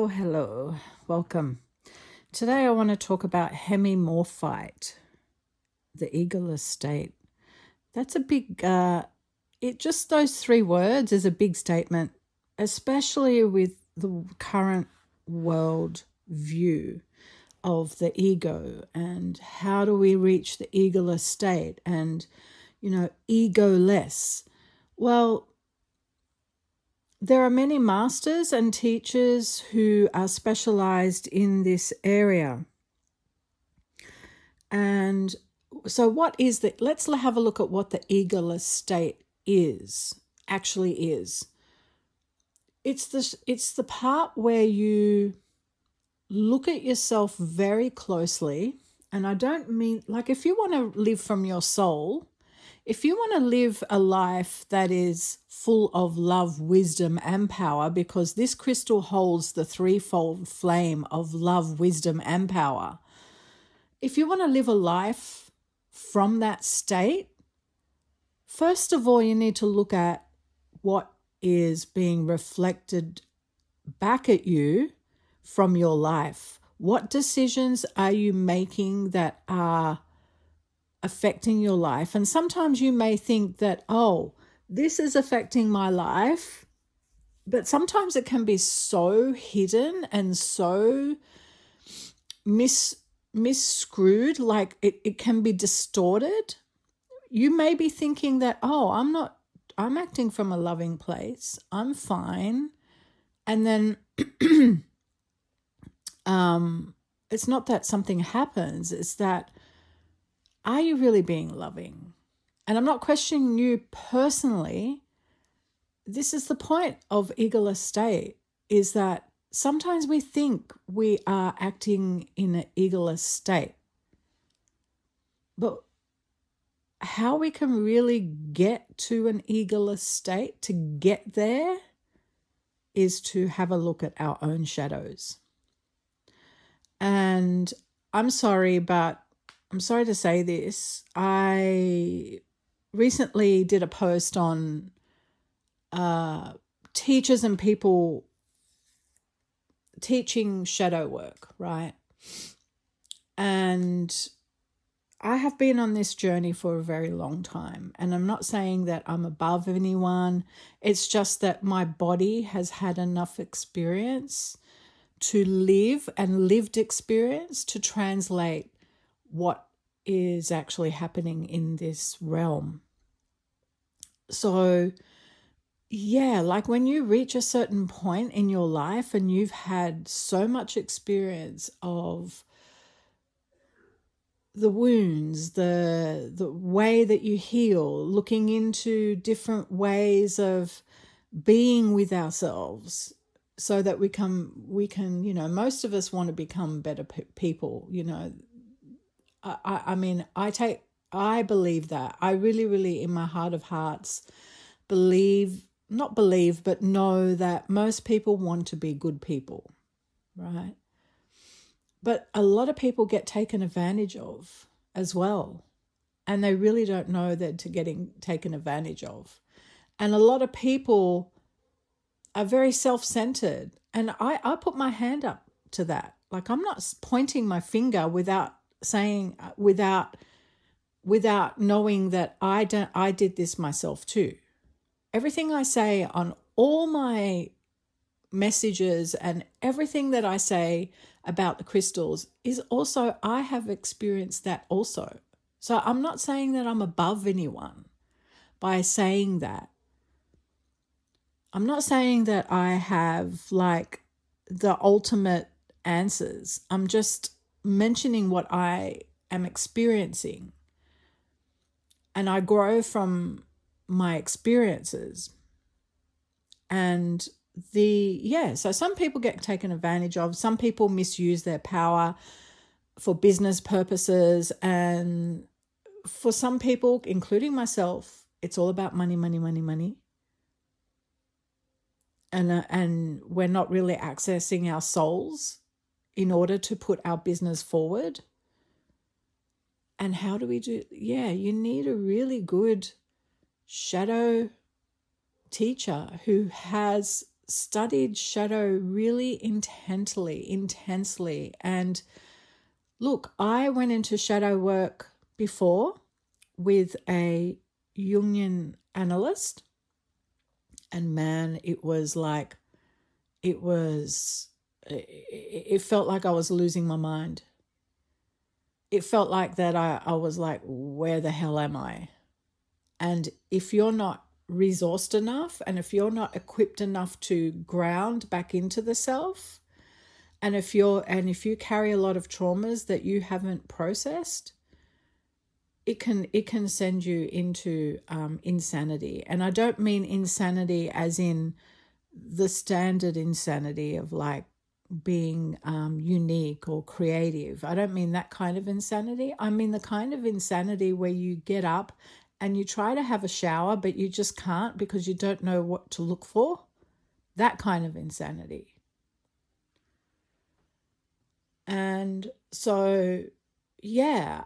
Hello. Welcome. Today I want to talk about hemimorphite, the egoless state. That's a big, just those three words is a big statement, especially with the current world view of the ego and how do we reach the egoless state and, egoless. Well, there are many masters and teachers who are specialized in this area. And so let's have a look at what the egoless state actually is. It's the part where you look at yourself very closely. And I don't mean, like, if you want to live from your soul, if you want to live a life that is full of love, wisdom, and power, because this crystal holds the threefold flame of love, wisdom, and power. If you want to live a life from that state, first of all, you need to look at what is being reflected back at you from your life. What decisions are you making that are affecting your life? And sometimes you may think that, this is affecting my life, but sometimes it can be so hidden and so misscrewed, like it can be distorted. You may be thinking that, I'm acting from a loving place, I'm fine. And then it's not that something happens, it's that, are you really being loving? And I'm not questioning you personally. This is the point of egoless state, is that sometimes we think we are acting in an egoless state. But how we can really get to an egoless state, to get there, is to have a look at our own shadows. And I'm sorry to say this. I recently did a post on teachers and people teaching shadow work, right? And I have been on this journey for a very long time, and I'm not saying that I'm above anyone. It's just that my body has had enough experience to live and lived experience to translate what is actually happening in this realm. So, like when you reach a certain point in your life and you've had so much experience of the wounds, the way that you heal, looking into different ways of being with ourselves so that we can, most of us want to become better people, I believe that. I really, really, in my heart of hearts, know that most people want to be good people, right? But a lot of people get taken advantage of as well. And they really don't know that they're getting taken advantage of. And a lot of people are very self-centered. And I put my hand up to that. Like, I'm not pointing my finger without knowing that I did this myself too. Everything I say on all my messages and everything that I say about the crystals is also, I have experienced that also. So I'm not saying that I'm above anyone by saying that. I'm not saying that I have like the ultimate answers. I'm just mentioning what I am experiencing. And I grow from my experiences. And so some people get taken advantage of. Some people misuse their power for business purposes. And for some people, including myself, it's all about money, money, money, money. And we're not really accessing our souls in order to put our business forward. And how do we do? You need a really good shadow teacher who has studied shadow really intensely. And look, I went into shadow work before with a Jungian analyst, and man, it felt like I was losing my mind. It felt like that I was like, where the hell am I? And if you're not resourced enough, and if you're not equipped enough to ground back into the self, and if you carry a lot of traumas that you haven't processed, it can send you into insanity. And I don't mean insanity as in the standard insanity of like being unique or creative. I don't mean that kind of insanity. I mean the kind of insanity where you get up and you try to have a shower, but you just can't because you don't know what to look for. That kind of insanity. And so, yeah,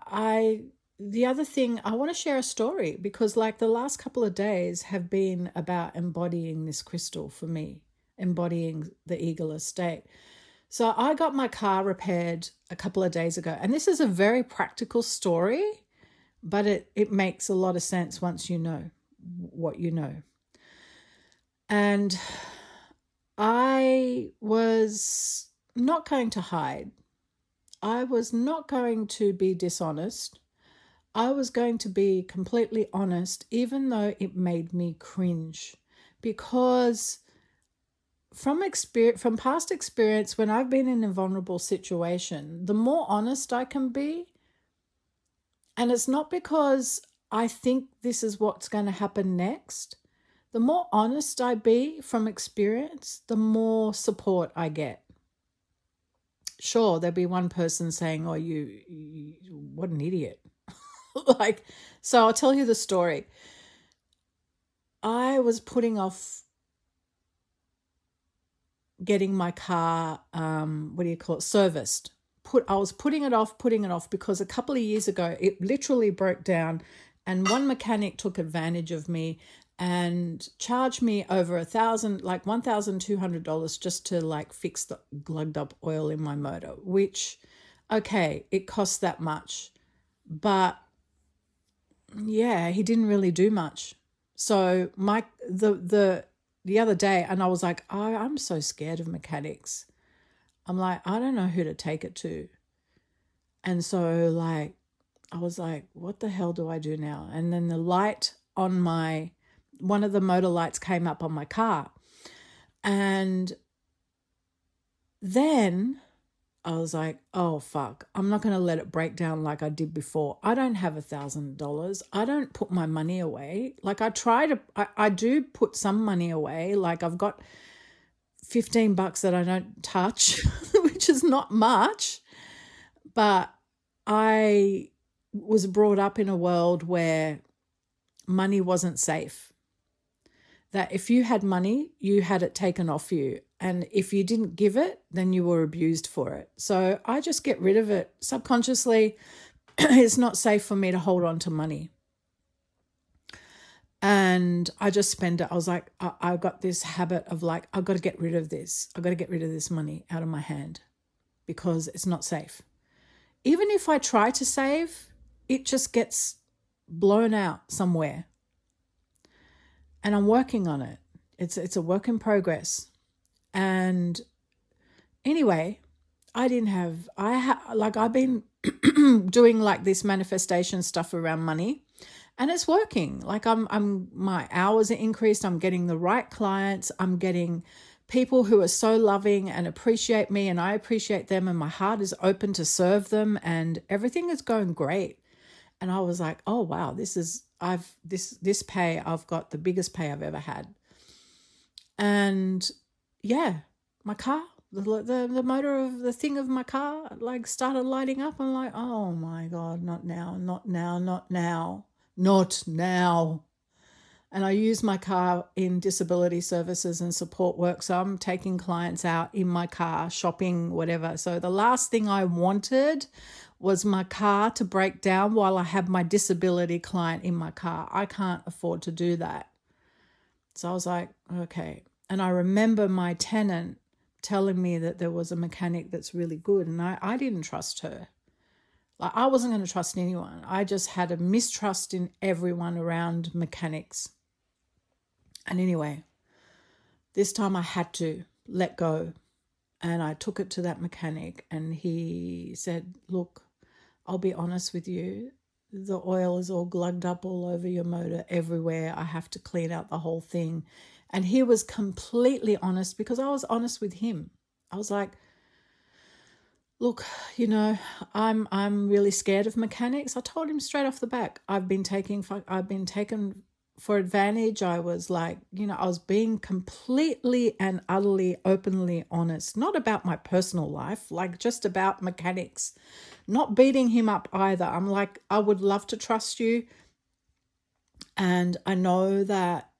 the other thing, I want to share a story because like the last couple of days have been about embodying this crystal for me, embodying the egoless state. So I got my car repaired a couple of days ago, and this is a very practical story, but it makes a lot of sense once you know what you know. And I was not going to hide. I was not going to be dishonest. I was going to be completely honest, even though it made me cringe, because from past experience, when I've been in a vulnerable situation, the more honest I can be, and it's not because I think this is what's going to happen next, the more honest I be from experience, the more support I get. Sure, there'll be one person saying, oh, you what an idiot. Like, so I'll tell you the story. I was putting off getting my car, serviced. I was putting it off because a couple of years ago, it literally broke down, and one mechanic took advantage of me and charged me over $1,200 just to like fix the glugged up oil in my motor, which, okay, it cost that much, but yeah, he didn't really do much. So the other day, and I was like, oh, I'm so scared of mechanics. I'm like, I don't know who to take it to. And so like, I was like, what the hell do I do now? And then the light on one of the motor lights came up on my car. And then I was like, oh, fuck, I'm not going to let it break down like I did before. I don't have $1,000. I don't put my money away. Like I do put some money away. Like I've got $15 that I don't touch, which is not much. But I was brought up in a world where money wasn't safe. That if you had money, you had it taken off you. And if you didn't give it, then you were abused for it. So I just get rid of it subconsciously. It's not safe for me to hold on to money. And I just spend it. I was like, I got this habit of like, I've got to get rid of this. I've got to get rid of this money out of my hand because it's not safe. Even if I try to save, it just gets blown out somewhere. And I'm working on it. It's a work in progress. And anyway, I've been doing like this manifestation stuff around money, and it's working. Like my hours are increased. I'm getting the right clients. I'm getting people who are so loving and appreciate me, and I appreciate them, and my heart is open to serve them, and everything is going great. And I was like, oh wow, this pay, I've got the biggest pay I've ever had. And yeah, my car, the motor of the thing of my car like started lighting up. I'm like, oh my God, not now. And I use my car in disability services and support work. So I'm taking clients out in my car, shopping, whatever. So the last thing I wanted was my car to break down while I have my disability client in my car. I can't afford to do that. So I was like, okay. And I remember my tenant telling me that there was a mechanic that's really good, and I didn't trust her. Like, I wasn't going to trust anyone. I just had a mistrust in everyone around mechanics. And anyway, this time I had to let go. And I took it to that mechanic, and he said, look, I'll be honest with you. The oil is all glugged up all over your motor everywhere. I have to clean out the whole thing. And he was completely honest, because I was honest with him. I was like, look, I'm really scared of mechanics. I told him straight off the back, I've been taken for advantage. I was like, I was being completely and utterly openly honest, not about my personal life, like just about mechanics, not beating him up either. I'm like, I would love to trust you. And I know that,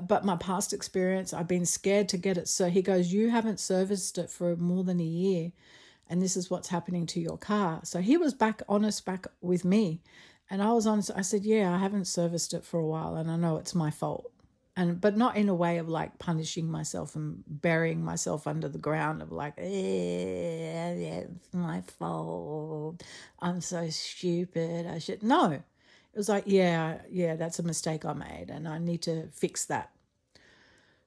but my past experience, I've been scared to get it. So he goes, you haven't serviced it for more than a year, and this is what's happening to your car. So he was honest back with me. And I was honest. I said, yeah, I haven't serviced it for a while, and I know it's my fault. But not in a way of like punishing myself and burying myself under the ground of like, it's my fault. I'm so stupid. I should. No, it was like, yeah, that's a mistake I made, and I need to fix that.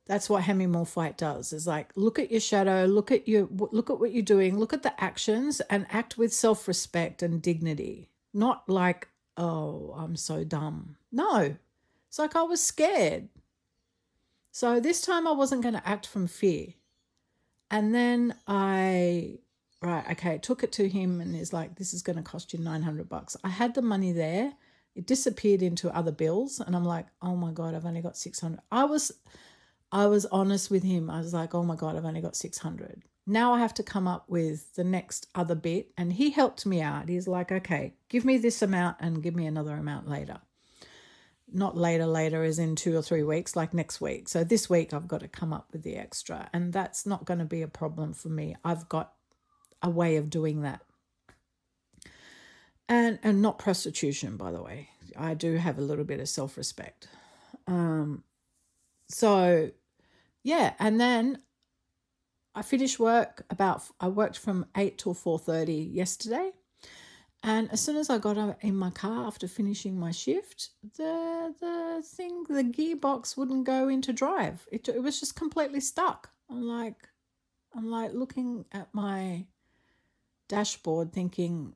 That's what Hemi Morphite does, is like, look at your shadow, look at what you're doing, look at the actions, and act with self-respect and dignity. Not like, oh, I'm so dumb. No, it's like I was scared. So this time I wasn't going to act from fear. And then took it to him, and he's like, this is going to cost you $900. I had the money there. It disappeared into other bills. And I'm like, oh my God, I've only got 600. I was honest with him. I was like, oh my God, I've only got 600. Now I have to come up with the next other bit. And he helped me out. He's like, okay, give me this amount and give me another amount later. Not later as in 2 or 3 weeks, like next week. So this week I've got to come up with the extra. And that's not going to be a problem for me. I've got a way of doing that. And not prostitution, by the way. I do have a little bit of self-respect. So, yeah, and then I finished work I worked from 8 till 4:30 yesterday. And as soon as I got in my car after finishing my shift, the gearbox wouldn't go into drive. It was just completely stuck. I'm like looking at my dashboard thinking,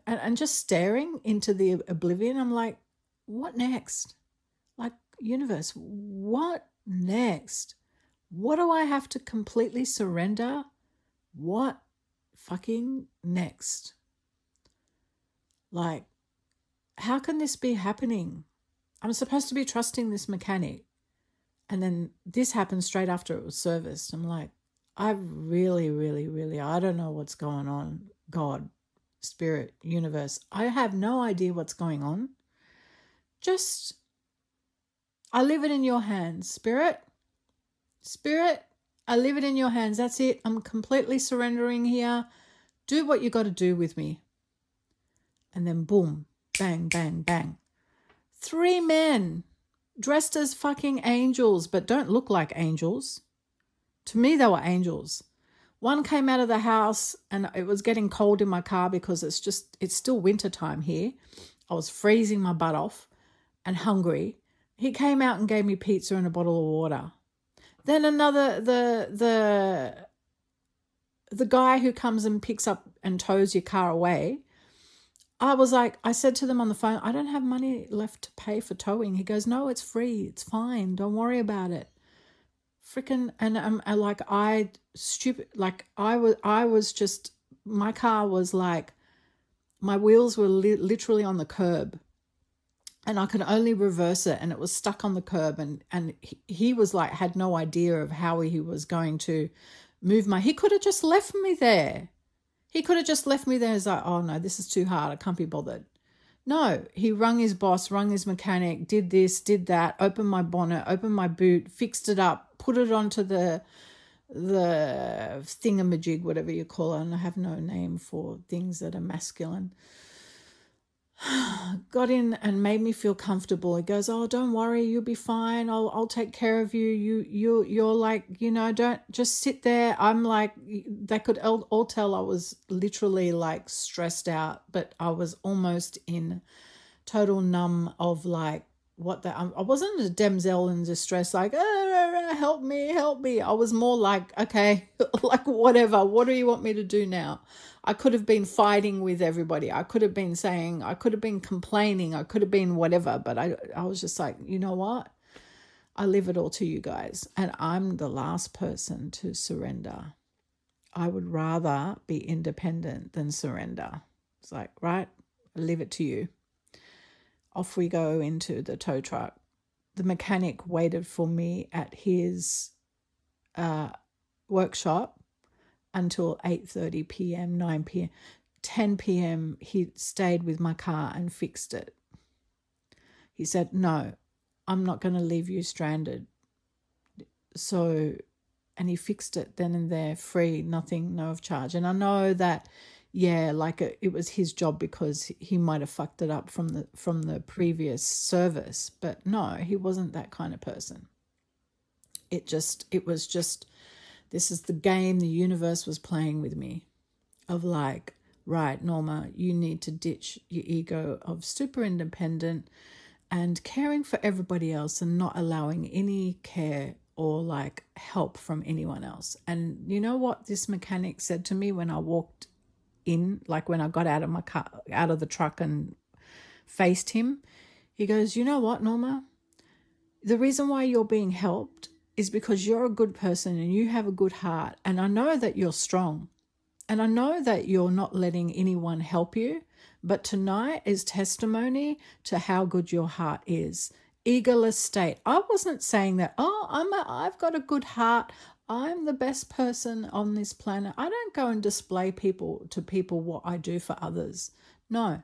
and just staring into the oblivion. I'm like, what next? Like, universe, what next? What do I have to completely surrender? What fucking next? Like, how can this be happening? I'm supposed to be trusting this mechanic, and then this happened straight after it was serviced. I'm like, I really, really, really, I don't know what's going on. God, spirit, universe, I have no idea what's going on. Just, I leave it in your hands, Spirit, I leave it in your hands. That's it. I'm completely surrendering here. Do what you got to do with me. And then boom, bang, bang, bang. 3 men dressed as fucking angels, but don't look like angels. To me, they were angels. One came out of the house, and it was getting cold in my car because it's still winter time here. I was freezing my butt off and hungry. He came out and gave me pizza and a bottle of water. Then the guy who comes and picks up and tows your car away, I said to them on the phone, I don't have money left to pay for towing. He goes, no, it's free. It's fine. Don't worry about it. Freaking, and I was just, my car was like, my wheels were literally on the curb, and I could only reverse it, and it was stuck on the curb, and he was like, had no idea of how he was going to move he could have just left me there. He could have just left me there. He's like, oh no, this is too hard. I can't be bothered. No, he rung his boss, rung his mechanic, did this, did that, opened my bonnet, opened my boot, fixed it up, put it onto the thingamajig, whatever you call it. And I have no name for things that are masculine. got in and made me feel comfortable. He goes, "Oh, don't worry, you'll be fine. I'll take care of you. You're like, don't just sit there." I'm like, they could all tell I was literally like stressed out, but I was almost in total numb of like I wasn't a damsel in distress, like, help me, help me. I was more like, okay, like, whatever, what do you want me to do now? I could have been fighting with everybody. I could have been saying, I could have been complaining, I could have been whatever, but I was just like, you know what? I leave it all to you guys. And I'm the last person to surrender. I would rather be independent than surrender. It's like, right, I leave it to you. Off we go into the tow truck. The mechanic waited for me at his workshop until 8:30 p.m., 9 p.m., 10 p.m. He stayed with my car and fixed it. He said, "No, I'm not going to leave you stranded." So, and he fixed it then and there, free, nothing, no charge. And I know that, yeah, like it was his job because he might have fucked it up from the previous service, but no, he wasn't that kind of person. It was just, this is the game the universe was playing with me, of like, right, Norma, you need to ditch your ego of super independent and caring for everybody else and not allowing any care or like help from anyone else. And you know what this mechanic said to me when I walked in, like when I got out of my car, out of the truck and faced him? He goes, "You know what, Norma? The reason why you're being helped is because you're a good person and you have a good heart. And I know that you're strong. And I know that you're not letting anyone help you. But tonight is testimony to how good your heart is. Egoless state." I wasn't saying that, I've got a good heart, I'm the best person on this planet. I don't go and display to people what I do for others. No.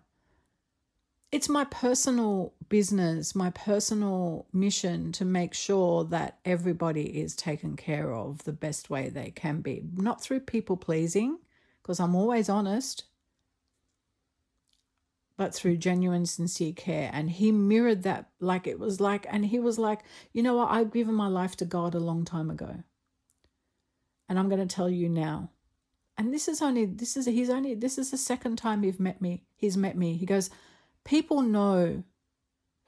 It's my personal business, my personal mission to make sure that everybody is taken care of the best way they can be. Not through people pleasing, because I'm always honest, but through genuine, sincere care. And he mirrored that, like it was like, and he was like, "You know what? I've given my life to God a long time ago. And I'm going to tell you now." And this is the second time he's met me. He goes, "People know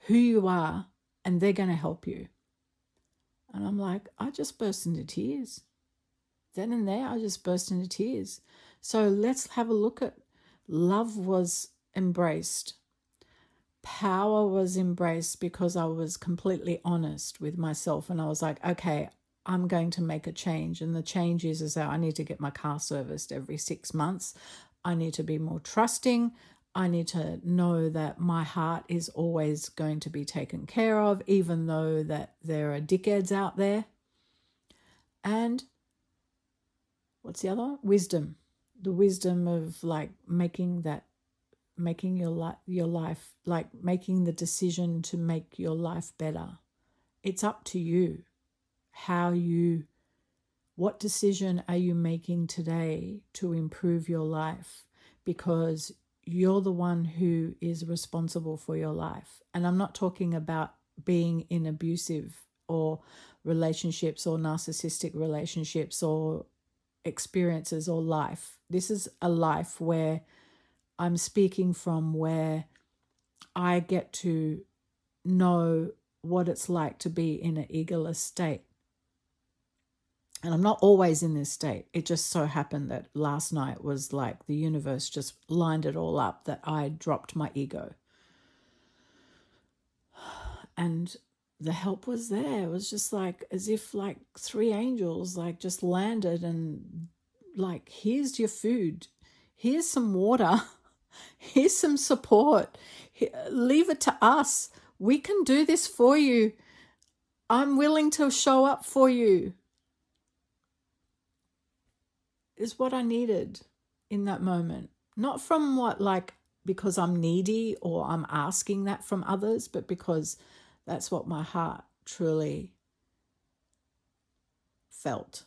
who you are and they're going to help you." And I'm like, I just burst into tears. Then and there, I just burst into tears. So let's have a look at love was embraced. Power was embraced because I was completely honest with myself. And I was like, okay, I'm going to make a change. And the change is that I need to get my car serviced every 6 months. I need to be more trusting. I need to know that my heart is always going to be taken care of, even though that there are dickheads out there. And what's the other one? Wisdom. The wisdom of like making your life, like making the decision to make your life better. It's up to you. What decision are you making today to improve your life? Because you're the one who is responsible for your life. And I'm not talking about being in abusive or relationships or narcissistic relationships or experiences or life. This is a life where I'm speaking from where I get to know what it's like to be in an egoless state. And I'm not always in this state. It just so happened that last night was like the universe just lined it all up that I dropped my ego. And the help was there. It was just like as if like 3 angels like just landed and like, here's your food. Here's some water. Here's some support. Leave it to us. We can do this for you. I'm willing to show up for you. Is what I needed in that moment. Not from because I'm needy or I'm asking that from others, but because that's what my heart truly felt.